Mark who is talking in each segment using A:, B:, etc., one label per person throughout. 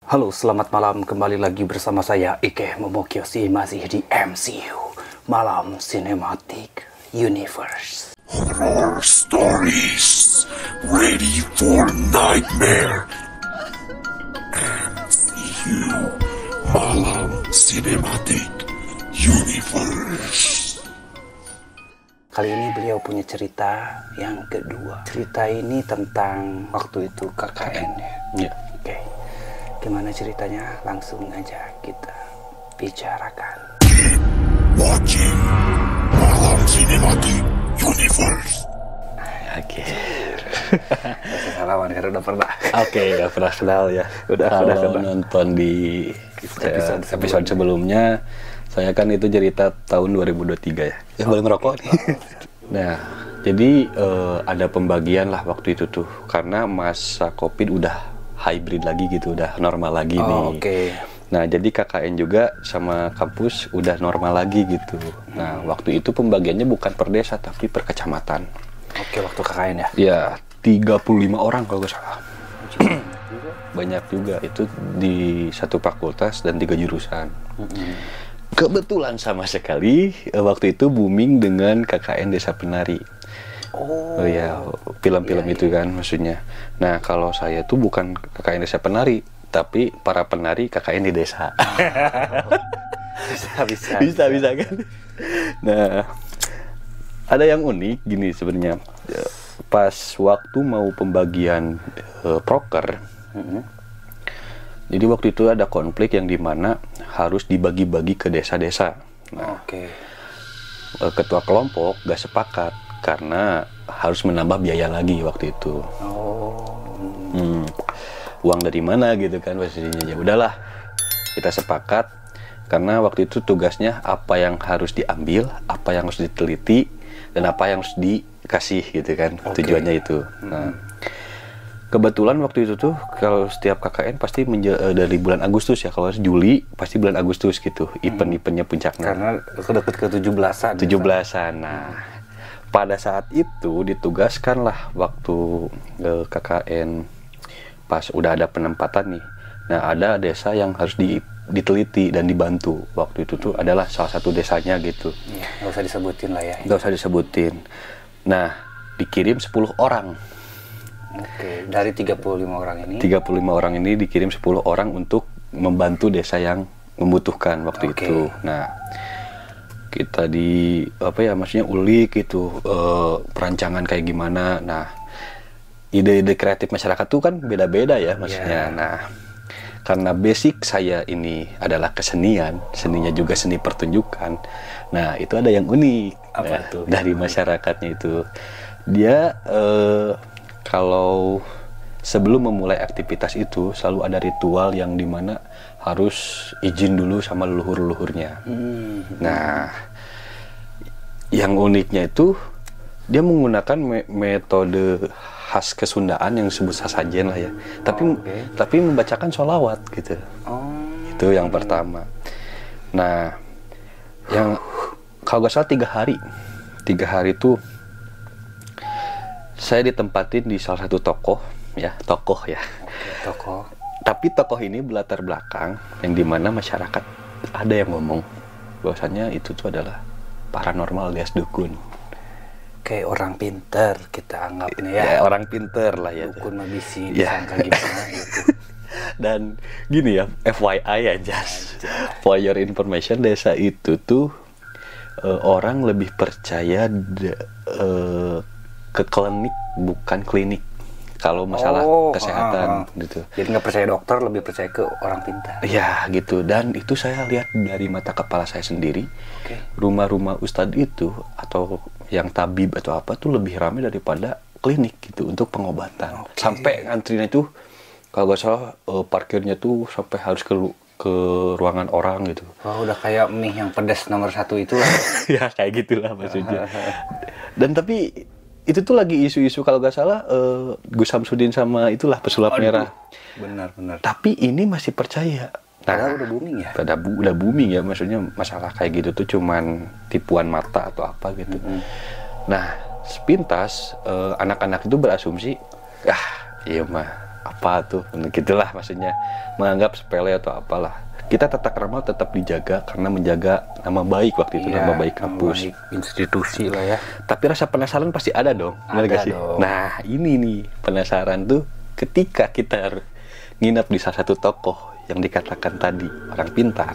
A: Halo, selamat malam. Kembali lagi bersama saya Ike Momokyoshi, masih di MCU Malam Cinematic Universe.
B: Horror stories ready for nightmare. MCU Malam Cinematic Universe.
A: Kali ini beliau punya cerita yang kedua. Cerita ini tentang waktu itu KKN ya.
B: Ya.
A: Oke. Gimana ceritanya? Langsung aja kita bicarakan.
B: Watching Malam Cinematic Universe.
A: Oke. Rasa salaman karena udah pernah.
C: Oke, udah pernah kenal ya.
A: Udah
C: Nonton di episode sebelumnya, saya kan itu cerita tahun 2023 ya. Boleh merokok nih. Nah, jadi ada pembagian lah waktu itu tuh, karena masa COVID udah hybrid lagi gitu, udah normal lagi nih.
A: Oke.
C: Nah, jadi KKN juga sama kampus udah normal lagi gitu. Nah, waktu itu pembagiannya bukan per desa tapi per kecamatan.
A: Oke, waktu KKN ya.
C: Ya, 35 orang kalau nggak salah. Banyak juga, itu di satu fakultas dan 3 jurusan. Kebetulan sama sekali waktu itu booming dengan KKN Desa Penari. Oh ya, film-film itu kan maksudnya. Nah, kalau saya tuh bukan KKN Desa Penari, tapi para penari KKN di desa. Bisa kan. Nah, ada yang unik gini sebenarnya. Pas waktu mau pembagian proker, jadi waktu itu ada konflik yang dimana harus dibagi-bagi ke desa-desa. Nah, ketua kelompok gak sepakat karena harus menambah biaya lagi waktu itu. Uang dari mana gitu kan pastinya. Ya udahlah, kita sepakat karena waktu itu tugasnya apa yang harus diambil, apa yang harus diteliti, dan apa yang harus dikasih gitu kan. Tujuannya itu. Nah, kebetulan waktu itu tuh kalau setiap KKN pasti dari bulan Agustus ya, kalau Juli pasti bulan Agustus gitu, event-eventnya puncaknya.
A: Karena deket ke 17-an.
C: 17-an. Nah, pada saat itu ditugaskanlah waktu KKN pas udah ada penempatan nih. Nah, ada desa yang harus diteliti dan dibantu. Waktu itu tuh adalah salah satu desanya gitu.
A: Ya, nggak usah disebutin lah ya.
C: Nggak usah disebutin. Nah, dikirim 10 orang.
A: Oke, dari 35 orang ini.
C: 35 orang ini dikirim 10 orang untuk membantu desa yang membutuhkan waktu itu. Nah, kita maksudnya ulik gitu, perancangan kayak gimana. Nah, ide-ide kreatif masyarakat tuh kan beda-beda ya maksudnya. Nah, karena basic saya ini adalah kesenian, seninya juga seni pertunjukan. Nah, itu ada yang unik.
A: Apa tuh?
C: Dari masyarakatnya itu. Dia kalau sebelum memulai aktivitas itu selalu ada ritual yang dimana harus izin dulu sama leluhur-leluhurnya. Nah, yang uniknya itu dia menggunakan metode khas kesundaan yang disebut sasajen lah ya. Tapi membacakan sholawat gitu. Itu yang pertama. Nah, yang kalau nggak salah 3 hari. 3 hari itu saya ditempatin di salah satu tokoh ya.
A: Tokoh.
C: Tapi tokoh ini berlatar belakang yang dimana masyarakat ada yang ngomong bahwasannya itu tuh adalah paranormal alias dukun.
A: Kayak orang pinter kita anggapnya ya.
C: Ya, orang pinter lah ya.
A: Dukun mah bisi disangka gimana gitu.
C: Dan gini ya, FYI aja. For your information, desa itu tuh orang lebih percaya ke klinik bukan klinik kalau masalah kesehatan gitu.
A: Jadi nggak percaya dokter, lebih percaya ke orang pintar.
C: Ya gitu. Dan itu saya lihat dari mata kepala saya sendiri. Rumah-rumah ustadz itu atau yang tabib atau apa tuh lebih ramai daripada klinik gitu untuk pengobatan. Sampai antrinya itu kalau nggak salah parkirnya tuh sampai harus ke ruangan orang gitu.
A: Wah, udah kayak mie yang pedas nomor 1 itu lah.
C: Ya kayak gitulah maksudnya. Dan tapi itu tuh lagi isu-isu kalau nggak salah Gus Samsudin sama itulah pesulap merah.
A: Benar.
C: Tapi ini masih percaya.
A: Padahal udah booming ya.
C: Udah booming ya, maksudnya masalah kayak gitu tuh cuman tipuan mata atau apa gitu. Nah, sepintas anak-anak itu berasumsi, iya mah apa tuh, gitulah maksudnya, menganggap sepele atau apalah. Kita tata krama tetap dijaga karena menjaga nama baik waktu itu, nama baik kampus,
A: baik institusi lah ya.
C: tapi rasa penasaran pasti ada dong, bener gak sih?
A: dong.
C: Nah ini nih penasaran tuh ketika kita nginap di salah satu tokoh yang dikatakan tadi orang pintar.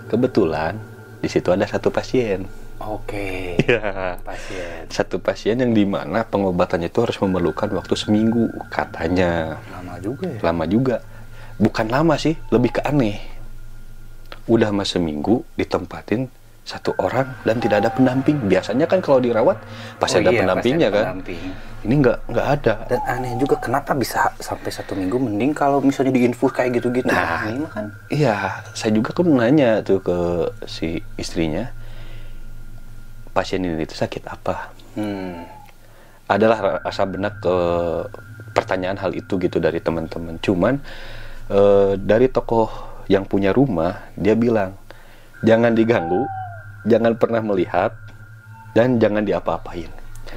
C: Kebetulan di situ ada satu pasien.
A: Oke.
C: Ya.
A: Pasien.
C: Satu pasien yang dimana pengobatannya itu harus memerlukan waktu seminggu katanya.
A: Lama juga ya.
C: Lama juga. Bukan lama sih, lebih ke aneh. Udah mas seminggu ditempatin satu orang dan tidak ada pendamping. Biasanya kan kalau dirawat pasti ada pendampingnya kan. Ini nggak ada.
A: Dan aneh juga kenapa bisa sampai 1 minggu, mending kalau misalnya diinfus kayak gitu-gitu.
C: Nah,
A: ini kan.
C: iya, saya juga kan nanya tuh ke si istrinya, pasien ini itu sakit apa? Adalah rasa benak ke pertanyaan hal itu gitu dari teman-teman. Cuman dari tokoh yang punya rumah, dia bilang jangan diganggu, jangan pernah melihat, dan jangan diapa-apain.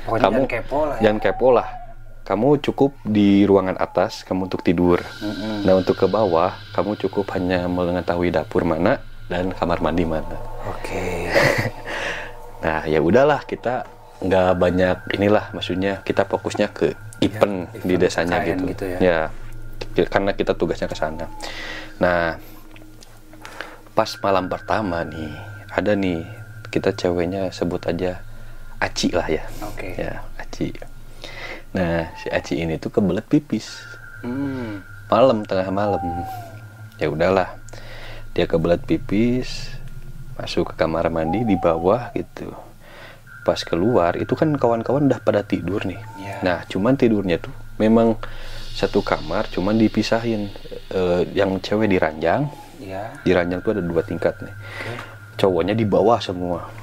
A: Pokoknya
C: Kamu
A: jangan kepo lah ya.
C: jangan kepo lah. Kamu cukup di ruangan atas, kamu untuk tidur. Nah untuk ke bawah, kamu cukup hanya mengetahui dapur mana dan kamar mandi mana.
A: Oke.
C: Nah ya udahlah, kita nggak banyak inilah, maksudnya kita fokusnya ke event di desanya
A: KN
C: gitu.
A: ya.
C: Ya, karena kita tugasnya ke sana. Nah pas malam pertama nih, ada nih kita ceweknya sebut aja Aci lah ya.
A: Oke.
C: Ya Aci. Nah si Aci ini tuh kebelet pipis. Malam, tengah malam. Ya udahlah, dia kebelet pipis, masuk ke kamar mandi di bawah gitu. Pas keluar itu kan kawan-kawan udah pada tidur nih. Nah cuman tidurnya tuh memang satu kamar, cuman dipisahin. Yang cewek di ranjang, di ranjang tuh ada 2 tingkat nih. Cowoknya di bawah semua.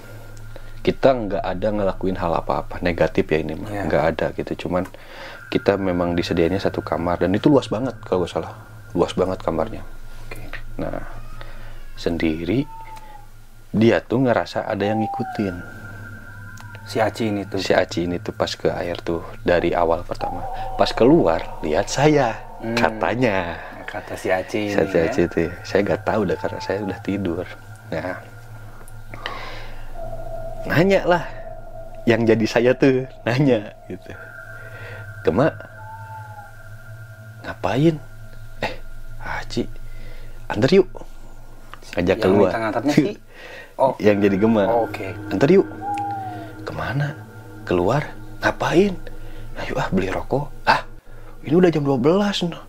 C: Kita nggak ada ngelakuin hal apa-apa negatif ya ini mah, nggak ada gitu. Cuman kita memang disediainnya satu kamar dan itu luas banget kalau nggak salah, luas banget kamarnya. Nah sendiri dia tuh ngerasa ada yang ngikutin
A: Si Aci ini tuh.
C: si Aci ini tuh pas ke air tuh dari awal pertama. Pas keluar lihat saya, katanya.
A: Kata si Aci ini.
C: Si Aci itu, saya nggak tahu dah karena saya udah tidur. Nah nanya lah, yang jadi saya tuh nanya gitu, Gema ngapain? Aci antar yuk, ngajak keluar.
A: Si? Oh.
C: Yang jadi Gema.
A: Oke.
C: Antar yuk. Kemana? Keluar? Ngapain? Ayo beli rokok. Ini udah jam 12 nah.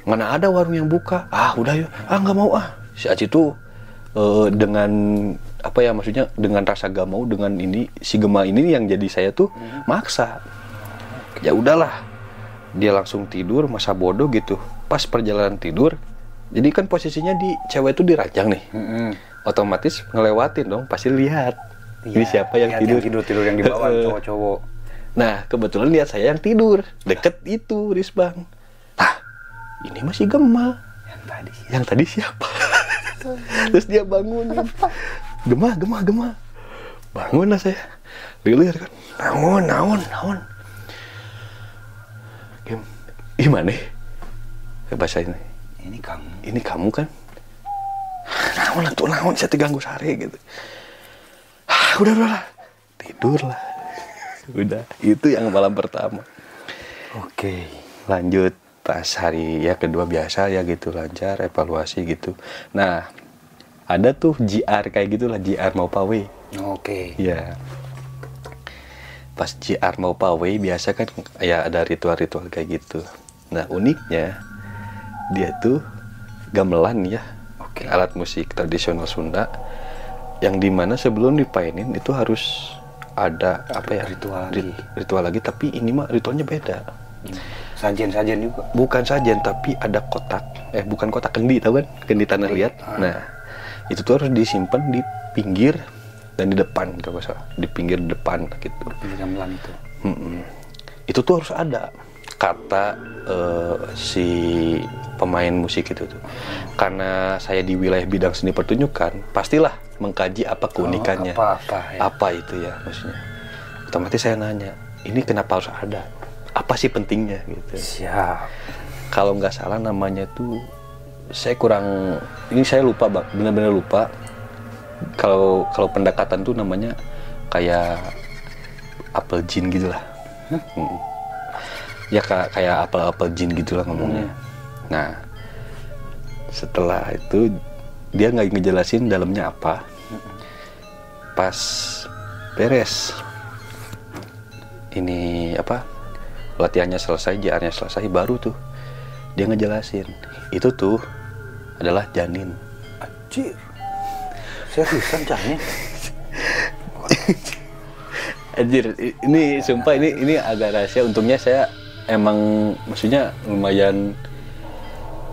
C: Mana ada warung yang buka? Udah yuk. Nggak mau Si Aci tuh dengan apa ya, maksudnya dengan rasa gak mau, dengan ini si Gema ini yang jadi saya tuh maksa. Ya udahlah, dia langsung tidur, masa bodoh gitu. Pas perjalanan tidur, jadi kan posisinya di cewek tuh di ranjang nih. Otomatis ngelewatin dong, pasti lihat ini siapa yang tidur.
A: Tidur yang di bawah cowok-cowok.
C: Nah kebetulan lihat saya yang tidur deket itu Risbang. Ini masih Gema. Yang tadi siapa? Terus dia bangunin. Gema. Bangun lah saya. Lilir kan. Naon. Gimana? Bahasa ini. Ini kamu kan? Naon saya terganggu sehari gitu. Udah. Tidur lah. Udah. Itu yang malam pertama.
A: Oke.
C: Lanjut pas hari ya kedua biasa ya gitu, lancar, evaluasi gitu. Nah ada tuh JR kayak gitulah, JR mau pawai.
A: Oke.
C: Ya pas JR mau pawai biasa kan ya ada ritual-ritual kayak gitu. Nah uniknya dia tuh gamelan ya. Alat musik tradisional Sunda yang dimana sebelum dipainin itu harus ada apa ya, ritual lagi, tapi ini mah ritualnya beda.
A: Sajen juga.
C: Bukan sajen, tapi ada kotak. Bukan kotak, kendi, tahu kan? Kendi tanah liat. Nah, itu tuh harus disimpan di pinggir dan di depan, kalau salah. Di pinggir depan gitu.
A: Pinggir gamelan itu.
C: Itu tuh harus ada kata si pemain musik itu tuh. Karena saya di wilayah bidang seni pertunjukan, pastilah mengkaji apa keunikannya. Apa itu ya maksudnya. Otomatis saya nanya, ini kenapa harus ada? Apa sih pentingnya gitu?
A: Siap.
C: kalau nggak salah namanya tuh, saya lupa bang, benar-benar lupa. Kalau pendekatan tuh namanya kayak apel jin gitulah. Ya kayak apel jin gitulah ngomongnya. Nah, setelah itu dia nggak ngejelasin dalamnya apa. Pas beres ini apa, latihannya selesai, JR-nya selesai, baru tuh dia ngejelasin itu tuh adalah janin.
A: Anjir, seriusan janin?
C: Anjir, ini sumpah ini agak rahasia. Untungnya saya emang maksudnya lumayan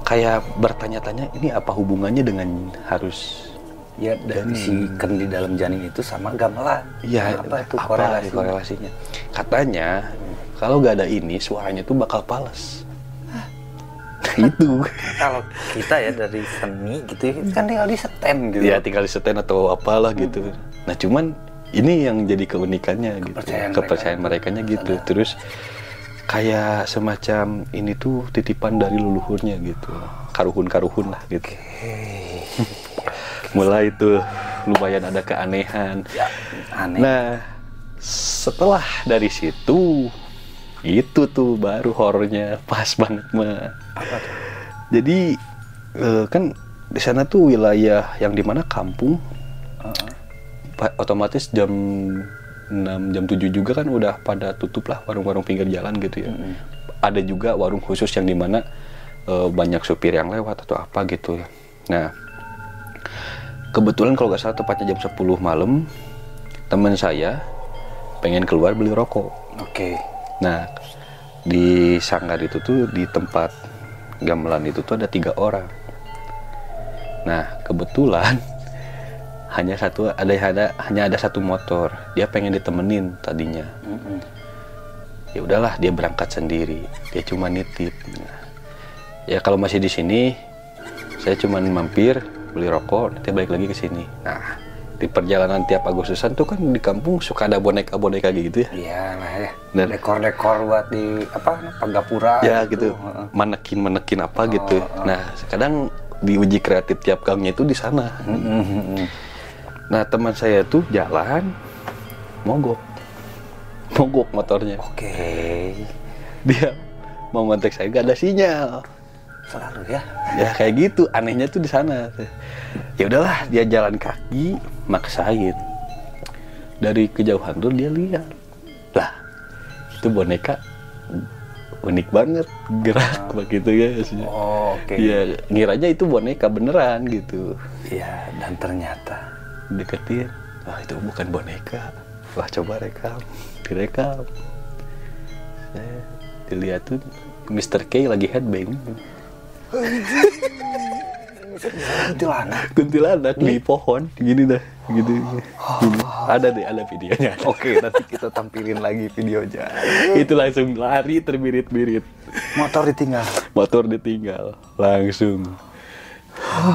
C: kayak bertanya-tanya, ini apa hubungannya dengan harus
A: Ya, dan si ken di dalam janin itu sama gamelan.
C: ya
A: apa itu
C: apa
A: korelasinya?
C: korelasinya? Katanya kalau nggak ada ini suaranya tuh bakal pales. Itu
A: Kalau kita ya dari seni gitu kan tinggal di setem gitu.
C: ya tinggal disetel atau apalah gitu. Nah cuman ini yang jadi keunikannya gitu, kepercayaan merekanya gitu. Terus kayak semacam ini tuh titipan dari leluhurnya gitu, karuhun lah gitu. Mulai tuh lumayan ada keanehan.
A: Ya, aneh.
C: Nah setelah dari situ itu tuh baru horornya pas banget mah.
A: Apa tuh?
C: Jadi kan di sana tuh wilayah yang dimana kampung, otomatis jam 6, jam 7 juga kan udah pada tutup lah warung-warung pinggir jalan gitu ya. Ada juga warung khusus yang dimana banyak supir yang lewat atau apa gitu ya. Nah kebetulan kalau nggak salah tepatnya jam 10 malam, teman saya pengen keluar beli rokok.
A: Oke.
C: Nah di sanggar itu tuh, di tempat gamelan itu tuh ada 3 orang. Nah kebetulan hanya ada satu motor. Dia pengen ditemenin tadinya. Ya udahlah, dia berangkat sendiri. Dia cuma nitip. Nah, ya kalau masih di sini, saya cuma mampir beli rokok, nanti balik lagi ke sini. Nah di perjalanan tiap Agustusan tuh kan di kampung suka ada boneka-boneka gitu ya.
A: Iya lah ya.
C: Dan
A: Dekor-dekor buat di apa? Panggapura.
C: ya gitu, manekin apa gitu. Nah kadang diuji kreatif tiap gangnya itu di sana. Nah teman saya tuh jalan mogok motornya.
A: Oke.
C: Dia mau ngontek saya, gak ada sinyal.
A: Selalu ya.
C: Ya kayak gitu, anehnya tuh di sana. Ya udahlah, dia jalan kaki, maksain. Dari kejauhan tuh dia lihat, lah itu boneka unik banget, gerak begitu ya.
A: Oh, oke.
C: Ya ngiranya itu boneka beneran gitu.
A: Iya, dan ternyata
C: Deketin, wah itu bukan boneka. Wah coba direkam. Saya dilihat tuh Mr. K lagi headbang. Kuntilanak di pohon gini dah, gitu. Ada videonya.
A: Oke, nanti kita tampilin lagi videonya.
C: Itu langsung lari terbirit-birit.
A: Motor ditinggal.
C: Langsung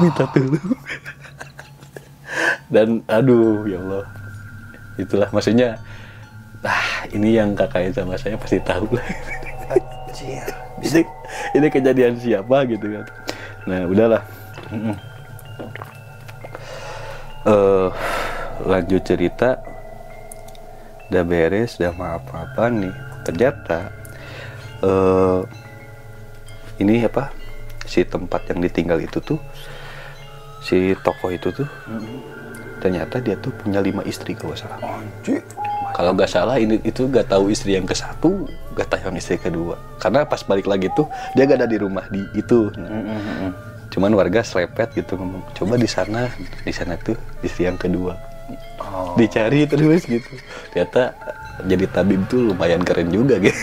C: minta tolong. Dan aduh ya Allah, itulah maksudnya. Ini yang kakaknya sama saya pasti tahu lah. Ini kejadian siapa gitu kan. Nah udahlah. Lanjut cerita. Udah beres, udah apa-apa nih. Ternyata ini apa, si tempat yang ditinggal itu tuh, si toko itu tuh, ternyata dia tuh punya 5 istri kalau nggak salah. Kalau nggak salah itu nggak tahu istri yang ke-1, nggak tahu yang istri kedua. Karena pas balik lagi tuh dia nggak ada di rumah di itu. Cuman warga serepet gitu ngomong, coba di sana tuh istri yang kedua. Dicari terus gitu. Ternyata jadi tabib tuh lumayan keren juga gitu.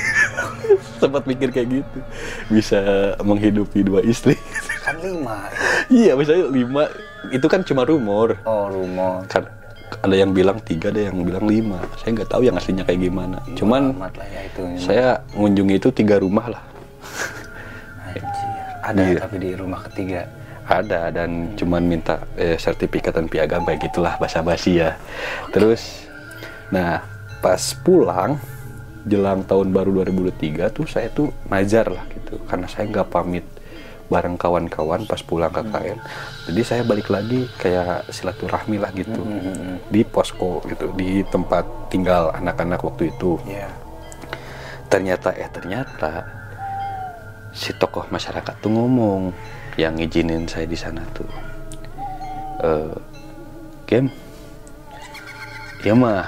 C: Sempat mikir kayak gitu, bisa menghidupi 2 istri.
A: Kan 5.
C: Iya, misalnya 5 itu kan cuma rumor.
A: Oh, rumor.
C: Kan ada yang bilang 3, ada yang bilang 5. Saya nggak tahu yang aslinya kayak gimana. Cuman
A: ya itu,
C: saya ngunjungi itu 3 rumah lah.
A: Ada
C: Iya.
A: tapi di rumah ketiga.
C: Ada, dan cuman minta sertifikat dan piagam kayak gitulah, basa-basi ya. Terus, nah pas pulang jelang tahun baru 2003 tuh saya tuh nazar lah gitu, karena saya nggak pamit bareng kawan-kawan pas pulang KKN. Jadi saya balik lagi kayak silaturahmi lah gitu di posko gitu, di tempat tinggal anak-anak waktu itu. Ternyata si tokoh masyarakat tuh ngomong yang ngizinin saya di sana tuh, Game, ya mah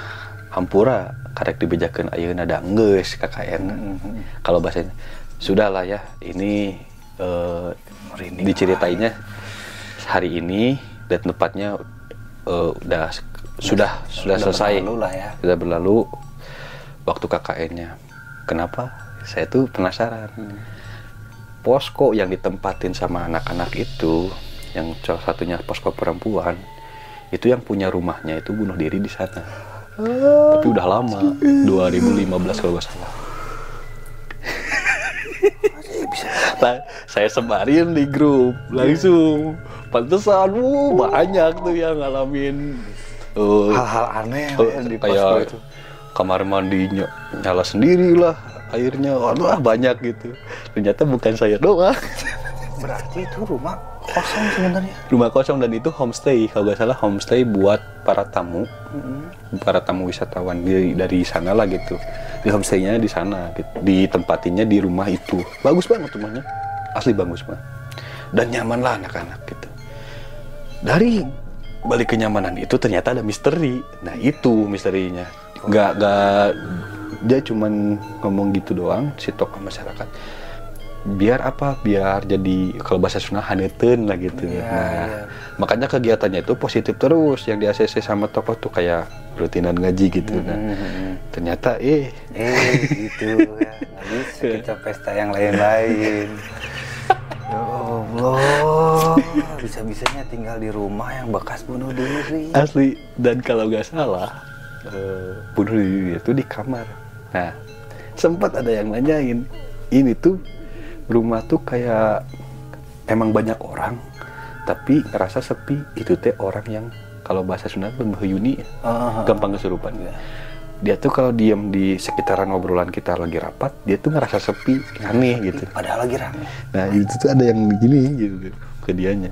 C: hampura karek dibejakeun ayeuna da geus KKN. Kalau bahasanya sudahlah ya, ini diceritainnya hari ini dan tepatnya sudah selesai, sudah berlalu waktu KKN-nya. Kenapa? Saya tuh penasaran. Posko yang ditempatin sama anak-anak itu, yang salah satunya posko perempuan, itu yang punya rumahnya itu bunuh diri di sana. Tapi udah lama, 2015 kalau nggak salah. Saya sebarin di grup langsung. Pantesan, banyak tuh yang ngalamin
A: hal-hal aneh di posko
C: kayak
A: itu.
C: Kamar mandi nyala sendiri lah airnya, wah banyak gitu. Ternyata bukan saya doang.
A: Berarti itu rumah kosong sebenarnya.
C: Rumah kosong, dan itu homestay kalau nggak salah, homestay buat para tamu, para tamu wisatawan dari sana lah gitu. Di homestaynya di sana, gitu. Ditempatinnya di rumah itu. Bagus banget rumahnya, asli bagus banget. Dan nyaman lah anak-anak gitu. Dari balik kenyamanan itu ternyata ada misteri. Nah itu misterinya. Nggak dia cuman ngomong gitu doang si tokoh masyarakat. Biar apa? Biar jadi kalau bahasa Sunda haneuten lah gitu. Makanya kegiatannya itu positif terus yang di ACC sama tokoh tuh kayak rutinan ngaji gitu. Ternyata
A: gitu ya. Nggak bisa kita pesta yang lain-lain. Ya Allah, bisa-bisanya tinggal di rumah yang bekas bunuh diri.
C: Asli. Dan kalau nggak salah bunuh diri itu di kamar. Nah, sempat ada yang nanyain, ini tuh rumah tuh kayak emang banyak orang, tapi ngerasa sepi. Itu teh orang yang kalau bahasa Sunda menghuyuni, gampang kesurupan. Dia tuh kalau diem di sekitaran obrolan kita lagi rapat, dia tuh ngerasa sepi, aneh gitu.
A: Padahal lagi rame.
C: Nah itu tuh ada yang begini gitu ke dianya.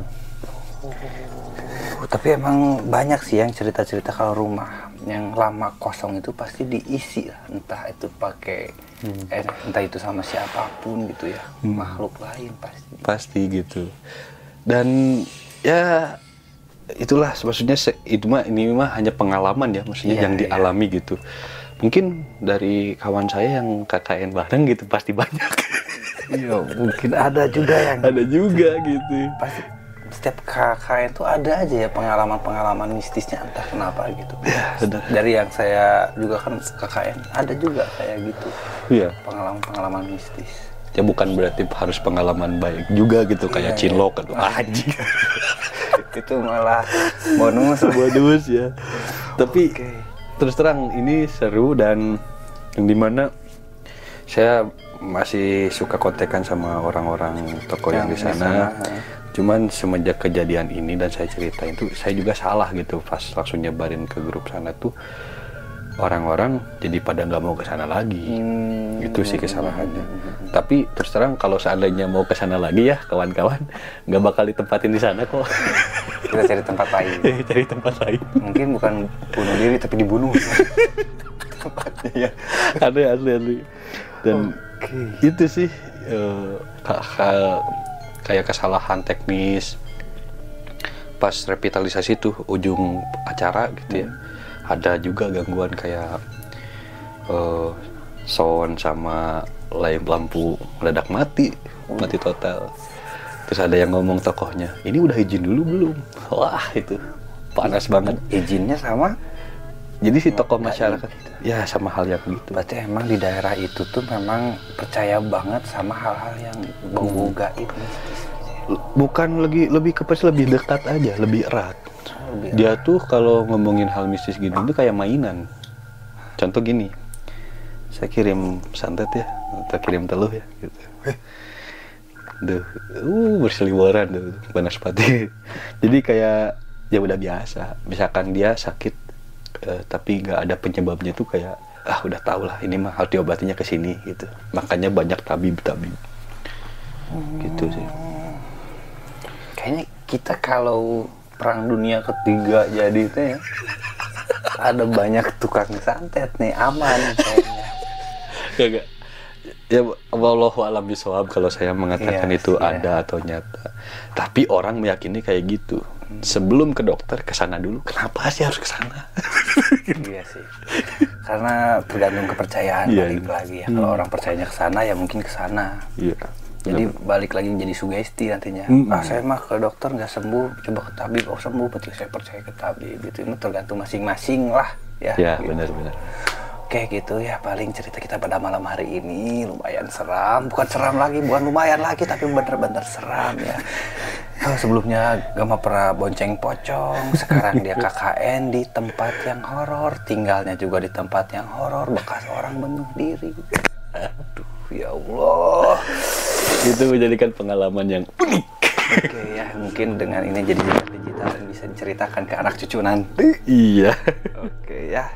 A: Tapi emang banyak sih yang cerita-cerita kalau rumah yang lama kosong itu pasti diisi lah, entah itu pakai entah itu sama siapapun gitu ya, makhluk lain
C: pasti gitu. Dan ya itulah maksudnya, ini mah hanya pengalaman ya, maksudnya yang dialami gitu. Mungkin dari kawan saya yang KKN bareng gitu pasti banyak.
A: Iya, mungkin ada juga
C: gitu.
A: Pasti setiap KKN itu ada aja ya pengalaman-pengalaman mistisnya, entah kenapa gitu. Dari yang saya juga kan KKN, ada juga kayak gitu.
C: Iya.
A: Pengalaman-pengalaman mistis.
C: Ya bukan berarti harus pengalaman baik juga gitu, kayak cinlok atau anjing.
A: Itu malah bonus
C: ya. Tapi terus terang ini seru, dan yang dimana saya masih suka kontekan sama orang-orang toko yang di sana. Cuman semenjak kejadian ini dan saya ceritain tuh, saya juga salah gitu pas langsung nyebarin ke grup sana tuh, orang-orang jadi pada nggak mau ke sana lagi. Itu sih kesalahannya. Tapi terus terang kalau seandainya mau ke sana lagi ya kawan-kawan, nggak bakal ditempatin di sana kok.
A: Kita cari tempat lain.
C: Cari tempat lain.
A: Mungkin bukan bunuh diri tapi dibunuh.
C: Tempatnya. Asli. Dan itu sih kayak kesalahan teknis pas revitalisasi tuh ujung acara gitu ya. Ada juga gangguan kayak sound sama lampu mendadak mati total. Terus ada yang ngomong tokohnya, ini udah izin dulu belum? Wah itu panas banget.
A: Izinnya sama?
C: Jadi si tokoh masyarakat ya sama hal yang gitu.
A: Berarti emang di daerah itu tuh memang percaya banget sama hal-hal yang bau gaib mistis.
C: Bukan lebih ke lebih dekat aja, lebih erat. Dia tuh kalau ngomongin hal mistis gini tuh kayak mainan. Contoh gini, saya kirim santet ya, atau kirim teluh ya gitu. Berseliweran tuh banaspati. Jadi kayak ya udah biasa. Misalkan dia sakit tapi nggak ada penyebabnya tuh kayak udah tau lah ini mah harus diobatinya ke sini gitu. Makanya banyak tabib gitu sih.
A: Kayaknya kita kalau perang dunia ketiga jadi itu ya ada banyak tukang santet nih, aman kayaknya.
C: Gak. Ya wallahu alam bisawab kalau saya mengatakan itu ada atau nyata. Tapi orang meyakini kayak gitu. Sebelum ke dokter kesana dulu. Kenapa sih harus kesana?
A: Iya sih. Karena tergantung kepercayaan balik lagi ya. Kalau orang percayanya kesana ya mungkin kesana.
C: Iya.
A: Jadi balik lagi jadi sugesti nantinya. Saya mah ke dokter nggak sembuh, coba ke tabib, oh sembuh, berarti saya percaya ke tabib. Itu tergantung masing-masing lah ya.
C: Ya
A: gitu.
C: benar-benar.
A: Oke gitu ya, paling cerita kita pada malam hari ini lumayan seram. Bukan seram lagi, bukan lumayan lagi, tapi bener-bener seram ya. Sebelumnya Gama pernah bonceng pocong, sekarang dia KKN di tempat yang horor, tinggalnya juga di tempat yang horor, bekas orang bunuh diri. Aduh, ya Allah.
C: Itu menjadikan pengalaman yang unik.
A: Oke ya, mungkin dengan ini jadi digital dan bisa diceritakan ke anak cucu nanti.
C: Iya.
A: Oke ya.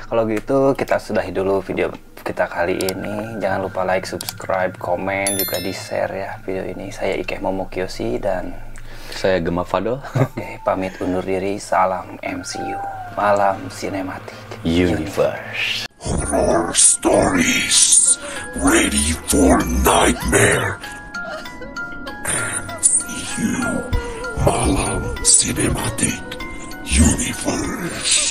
A: Kalau gitu kita sudahi dulu video kita kali ini. Jangan lupa like, subscribe, komen, juga di-share ya video ini. Saya Ike Momo Kiyoshi dan
C: saya Gema Fadol.
A: Oke, pamit undur diri. Salam MCU. Malam Sinematik
C: Universe.
B: Horror stories ready for nightmare. And see you, Malam Cinematic Universe.